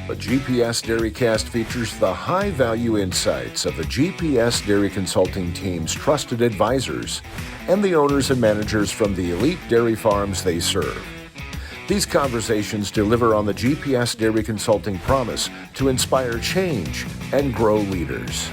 The GPS DairyCAST features the high-value insights of the GPS Dairy Consulting team's trusted advisors and the owners and managers from the elite dairy farms they serve. These conversations deliver on the GPS Dairy Consulting promise to inspire change and grow leaders.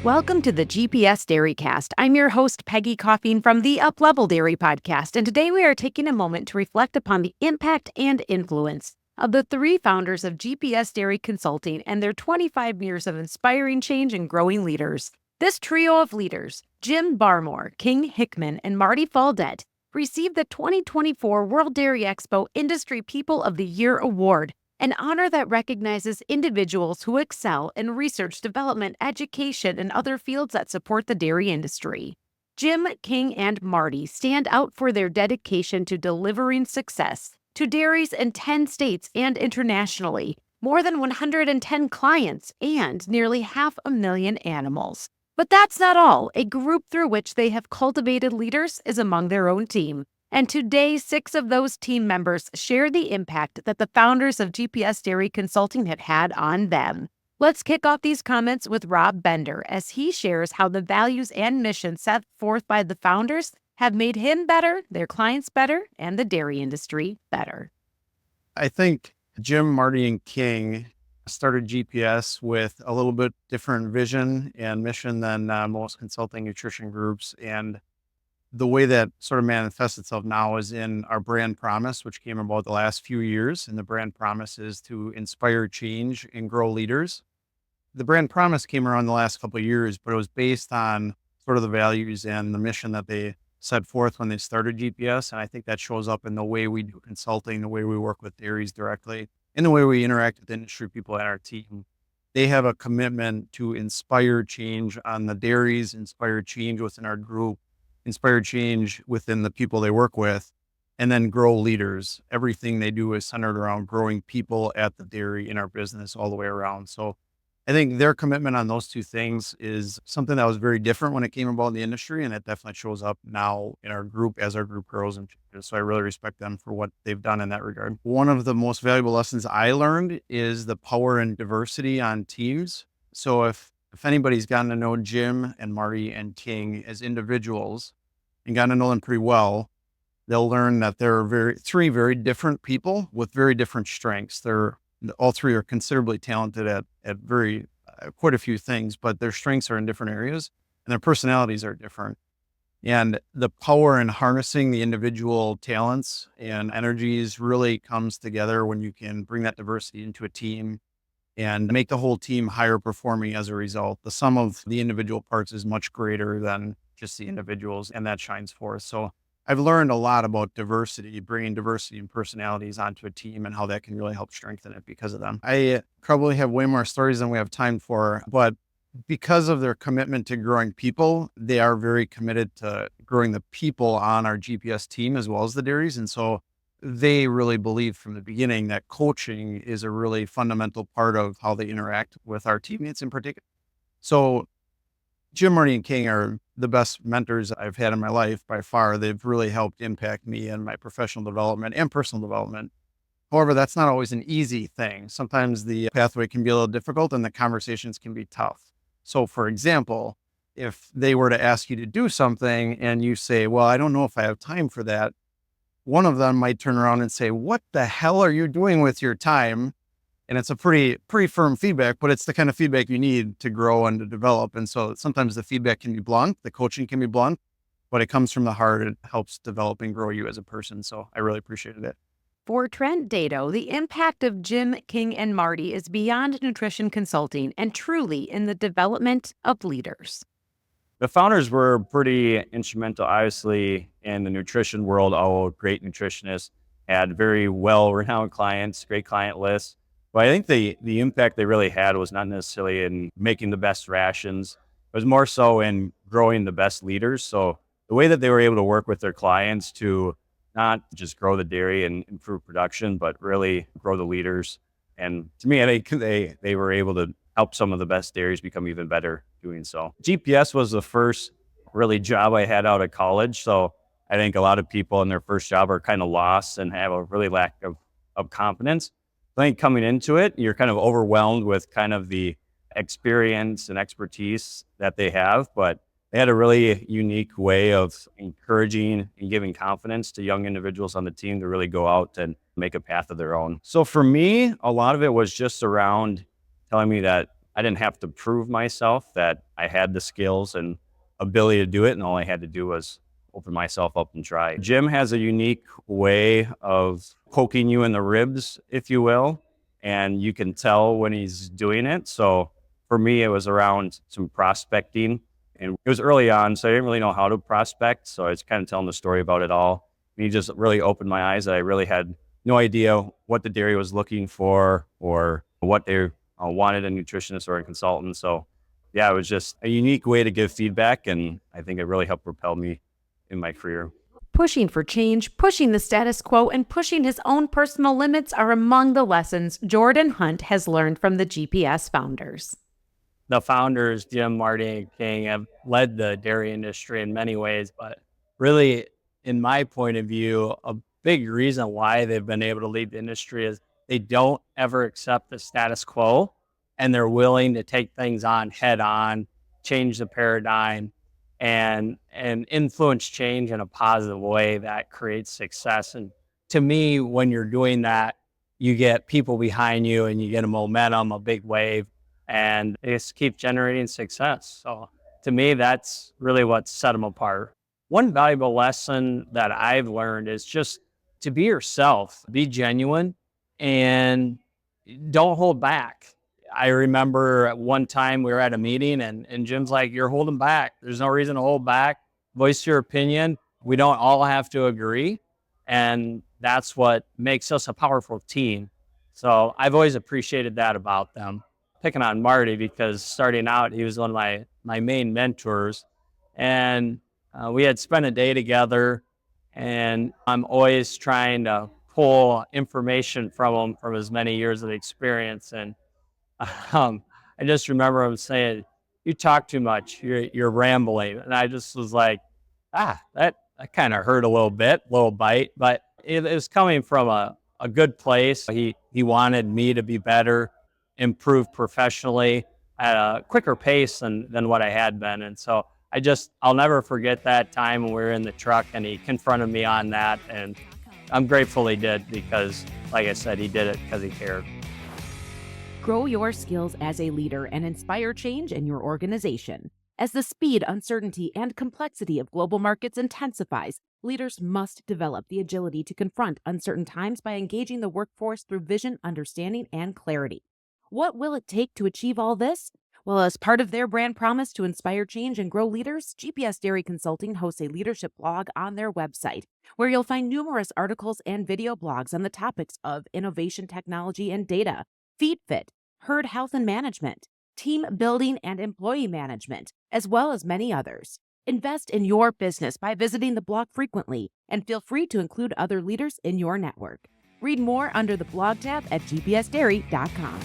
Welcome to the GPS DairyCAST. I'm your host, Peggy Coffeen from the Up-Level Dairy Podcast, and today we are taking a moment to reflect upon the impact and influence of the three founders of GPS Dairy Consulting and their 25 years of inspiring change and growing leaders. This trio of leaders, Jim Barmore, King Hickman, and Marty Faldet, received the 2024 World Dairy Expo Industry People of the Year Award, an honor that recognizes individuals who excel in research, development, education, and other fields that support the dairy industry. Jim, King, and Marty stand out for their dedication to delivering success to dairies in 10 states and internationally, more than 110 clients, and nearly 500,000 animals. But that's not all. A group through which they have cultivated leaders is among their own team. And today, 6 of those team members share the impact that the founders of GPS Dairy Consulting have had on them. Let's kick off these comments with Robb Bender as he shares how the values and mission set forth by the founders have made him better, their clients better, and the dairy industry better. I think Jim, Marty, and King started GPS with a little bit different vision and mission than most consulting nutrition groups. And the way that sort of manifests itself now is in our brand promise, which came about the last few years. And the brand promise is to inspire change and grow leaders. The brand promise came around the last couple of years, but it was based on sort of the values and the mission that they set forth when they started GPS. And I think that shows up in the way we do consulting, the way we work with dairies directly, and the way we interact with industry people at our team. They have a commitment to inspire change on the dairies, inspire change within our group, inspire change within the people they work with, and then grow leaders. Everything they do is centered around growing people at the dairy in our business all the way around. So I think their commitment on those two things is something that was very different when it came about in the industry, and it definitely shows up now in our group as our group grows. And so I really respect them for what they've done in that regard. One of the most valuable lessons I learned is the power and diversity on teams. So if anybody's gotten to know Jim and Marty and King as individuals and gotten to know them pretty well, they'll learn that they're three very different people with very different strengths. All three are considerably talented at quite a few things, but their strengths are in different areas and their personalities are different. And the power in harnessing the individual talents and energies really comes together when you can bring that diversity into a team and make the whole team higher performing as a result. The sum of the individual parts is much greater than just the individuals, and that shines forth. So I've learned a lot about diversity, bringing diversity and personalities onto a team and how that can really help strengthen it because of them. I probably have way more stories than we have time for, but because of their commitment to growing people, they are very committed to growing the people on our GPS team as well as the dairies. And so they really believe from the beginning that coaching is a really fundamental part of how they interact with our teammates in particular. So Jim, Marty, and King are the best mentors I've had in my life by far. They've really helped impact me in my professional development and personal development. However, that's not always an easy thing. Sometimes the pathway can be a little difficult and the conversations can be tough. So for example, if they were to ask you to do something and you say, well, I don't know if I have time for that, one of them might turn around and say, what the hell are you doing with your time? And it's a pretty firm feedback, but it's the kind of feedback you need to grow and to develop. And so sometimes the feedback can be blunt, the coaching can be blunt, but it comes from the heart. It helps develop and grow you as a person. So I really appreciated it. For Trent Dado, the impact of Jim, King, and Marty is beyond nutrition consulting and truly in the development of leaders. The founders were pretty instrumental, obviously, in the nutrition world. All great nutritionists had very well-renowned clients, great client lists. But I think the impact they really had was not necessarily in making the best rations. It was more so in growing the best leaders. So the way that they were able to work with their clients to not just grow the dairy and improve production, but really grow the leaders. And to me, I think they were able to help some of the best dairies become even better doing so. GPS was the first really job I had out of college. So I think a lot of people in their first job are kind of lost and have a really lack of confidence. I think coming into it, you're kind of overwhelmed with kind of the experience and expertise that they have, but they had a really unique way of encouraging and giving confidence to young individuals on the team to really go out and make a path of their own. So for me, a lot of it was just around telling me that I didn't have to prove myself, that I had the skills and ability to do it, and all I had to do was open myself up and try. Jim has a unique way of poking you in the ribs, if you will, and you can tell when he's doing it. So for me, it was around some prospecting, and it was early on, so I didn't really know how to prospect. So I was kind of telling the story about it all. And he just really opened my eyes that I really had no idea what the dairy was looking for or what they wanted a nutritionist or a consultant. So yeah, it was just a unique way to give feedback, and I think it really helped propel me in my career. Pushing for change, pushing the status quo, and pushing his own personal limits are among the lessons Jordan Hunt has learned from the GPS founders. The founders, Jim, Marty, and King, have led the dairy industry in many ways, but really, in my point of view, a big reason why they've been able to lead the industry is they don't ever accept the status quo, and they're willing to take things on head on, change the paradigm, and influence change in a positive way that creates success. And to me, when you're doing that, you get people behind you and you get a momentum, a big wave, and they just keep generating success. So to me, that's really what set them apart. One valuable lesson that I've learned is just to be yourself, be genuine, and don't hold back. I remember at one time we were at a meeting and Jim's like, "You're holding back. There's no reason to hold back. Voice your opinion. We don't all have to agree." And that's what makes us a powerful team. So I've always appreciated that about them. Picking on Marty because starting out, he was one of my main mentors. And we had spent a day together, and I'm always trying to pull information from him from his many years of experience. And I just remember him saying, "You talk too much. You're rambling." And I just was like, that kind of hurt a little bite, but it was coming from a good place. He wanted me to be better, improve professionally at a quicker pace than what I had been. And so I'll never forget that time when we were in the truck and he confronted me on that. And I'm grateful he did because, like I said, he did it because he cared. Grow your skills as a leader and inspire change in your organization. As the speed, uncertainty, and complexity of global markets intensifies, leaders must develop the agility to confront uncertain times by engaging the workforce through vision, understanding, and clarity. What will it take to achieve all this? Well, as part of their brand promise to inspire change and grow leaders, GPS Dairy Consulting hosts a leadership blog on their website, where you'll find numerous articles and video blogs on the topics of innovation, technology, and data, feed fit, herd health and management, team building and employee management, as well as many others. Invest in your business by visiting the blog frequently, and feel free to include other leaders in your network. Read more under the blog tab at gpsdairy.com.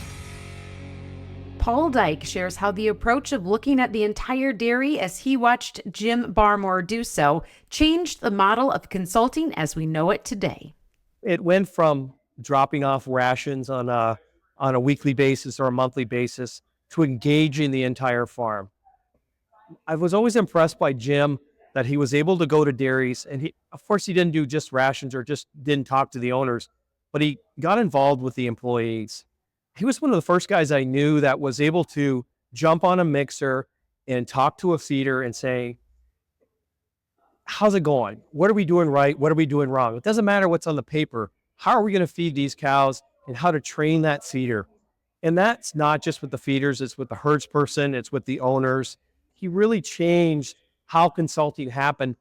Paul Dyk shares how the approach of looking at the entire dairy as he watched Jim Barmore do so changed the model of consulting as we know it today. It went from dropping off rations on a weekly basis or a monthly basis to engaging the entire farm. I was always impressed by Jim that he was able to go to dairies, and of course he didn't do just rations or just didn't talk to the owners, but he got involved with the employees. He was one of the first guys I knew that was able to jump on a mixer and talk to a feeder and say, "How's it going? What are we doing right? What are we doing wrong? It doesn't matter what's on the paper. How are we going to feed these cows and how to train that feeder?" And that's not just with the feeders, it's with the herds person, it's with the owners. He really changed how consulting happened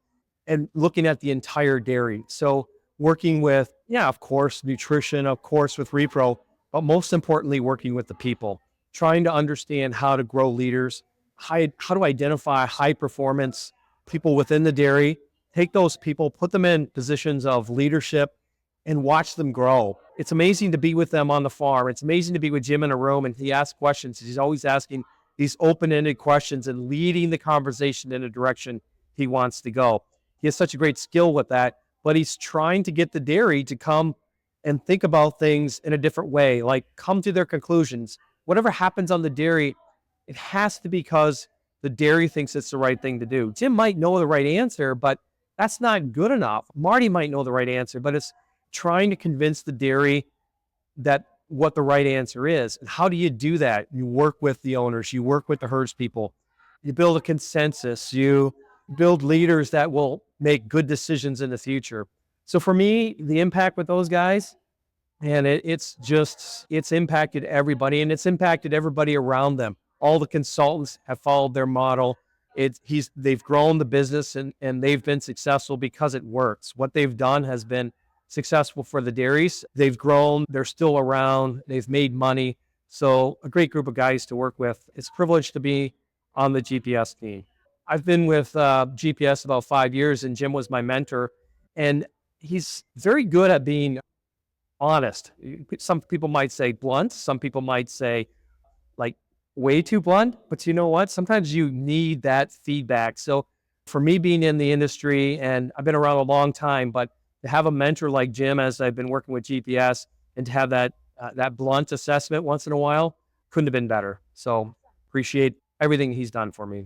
and looking at the entire dairy. So working with, of course, nutrition, of course, with repro, but most importantly, working with the people, trying to understand how to grow leaders, how to identify high performance people within the dairy, take those people, put them in positions of leadership, and watch them grow. It's amazing to be with them on the farm. It's amazing to be with Jim in a room and he asks questions. He's always asking these open-ended questions and leading the conversation in a direction he wants to go. He has such a great skill with that, but he's trying to get the dairy to come and think about things in a different way, like come to their conclusions. Whatever happens on the dairy, it has to be because the dairy thinks it's the right thing to do. Jim might know the right answer, but that's not good enough. Marty might know the right answer, but it's trying to convince the dairy that what the right answer is. And how do you do that? You work with the owners, you work with the herds people, you build a consensus, you build leaders that will make good decisions in the future. So for me, the impact with those guys, and it's impacted everybody, and it's impacted everybody around them. All the consultants have followed their model. They've grown the business and they've been successful because it works. What they've done has been successful for the dairies. They've grown, they're still around, they've made money. So a great group of guys to work with. It's a privilege to be on the GPS team. I've been with GPS about 5 years, and Jim was my mentor, and he's very good at being honest. Some people might say blunt, some people might say like way too blunt, but you know what? Sometimes you need that feedback. So for me, being in the industry, and I've been around a long time, but to have a mentor like Jim, as I've been working with GPS, and to have that blunt assessment once in a while, couldn't have been better. So appreciate everything he's done for me.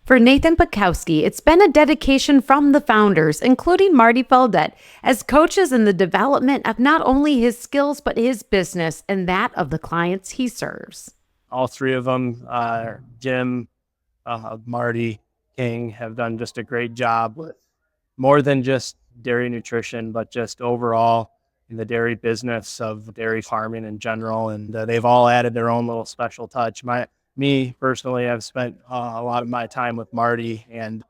For Nathan Pokowski, it's been a dedication from the founders, including Marty Faldet, as coaches in the development of not only his skills, but his business and that of the clients he serves. All three of them, Jim, Marty, King, have done just a great job with more than just dairy nutrition, but just overall in the dairy business of dairy farming in general. And they've all added their own little special touch. Me personally, I've spent a lot of my time with Marty, and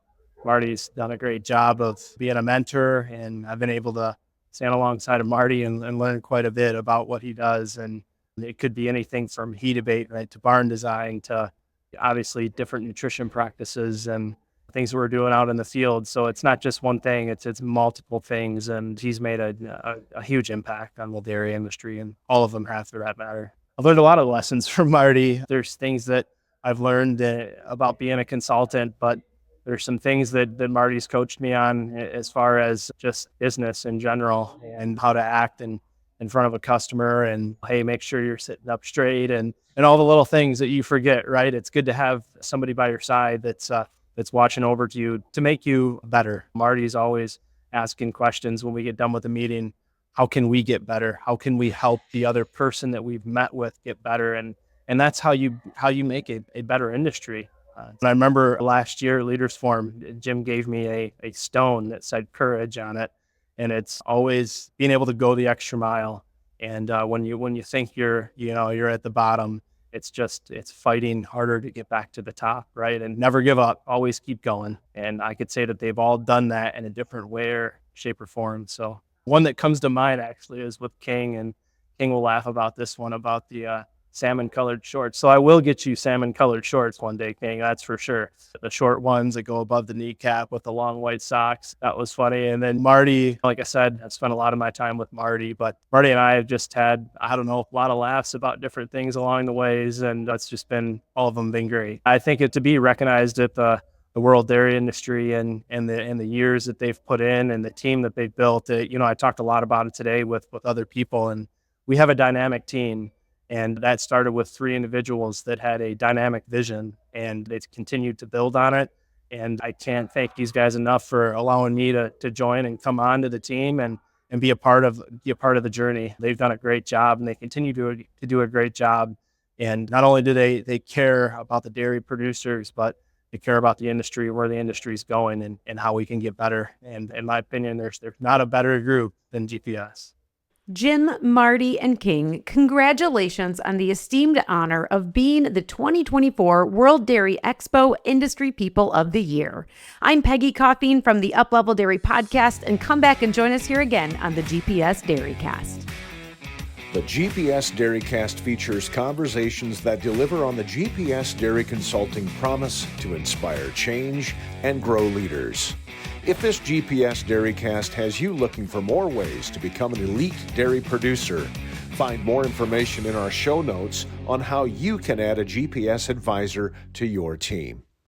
Marty's done a great job of being a mentor, and I've been able to stand alongside of Marty and learn quite a bit about what he does. And it could be anything from heat abate, right, to barn design, to obviously different nutrition practices and things we're doing out in the field. So it's not just one thing, it's multiple things, and he's made a huge impact on the dairy industry, and all of them have, for that matter. I've learned a lot of lessons from Marty. There's things that I've learned about being a consultant, but there's some things that Marty's coached me on as far as just business in general and how to act in front of a customer, and hey, make sure you're sitting up straight, and all the little things that you forget, right? It's good to have somebody by your side that's watching over to you to make you better. Marty's always asking questions when we get done with the meeting. How can we get better? How can we help the other person that we've met with get better? And that's how you make a better industry. And I remember last year, Leaders Forum, Jim gave me a stone that said courage on it. And it's always being able to go the extra mile. And when you think you're at the bottom, it's fighting harder to get back to the top, right? And never give up, always keep going. And I could say that they've all done that in a different way or shape or form. So one that comes to mind actually is with King, and King will laugh about this one, about the salmon colored shorts. So I will get you salmon colored shorts one day, King, that's for sure. The short ones that go above the kneecap with the long white socks. That was funny. And then Marty, like I said, I've spent a lot of my time with Marty, but Marty and I have just had, a lot of laughs about different things along the ways. And that's just been, all of them been great. I think to be recognized at the world dairy industry and the years that they've put in and the team that they've built. I talked a lot about it today with other people, and we have a dynamic team, and that started with 3 individuals that had a dynamic vision, and they've continued to build on it. And I can't thank these guys enough for allowing me to join and come on to the team and be a part of the journey. They've done a great job, and they continue to do a great job. And not only do they care about the dairy producers, but they care about the industry, where the industry is going, and how we can get better. And in my opinion, there's not a better group than GPS. Jim, Marty, and King, congratulations on the esteemed honor of being the 2024 World Dairy Expo Industry People of the Year. I'm Peggy Coffeen from the Up Level Dairy Podcast, and come back and join us here again on the GPS DairyCAST. The GPS DairyCAST features conversations that deliver on the GPS Dairy Consulting promise to inspire change and grow leaders. If this GPS DairyCAST has you looking for more ways to become an elite dairy producer, find more information in our show notes on how you can add a GPS advisor to your team.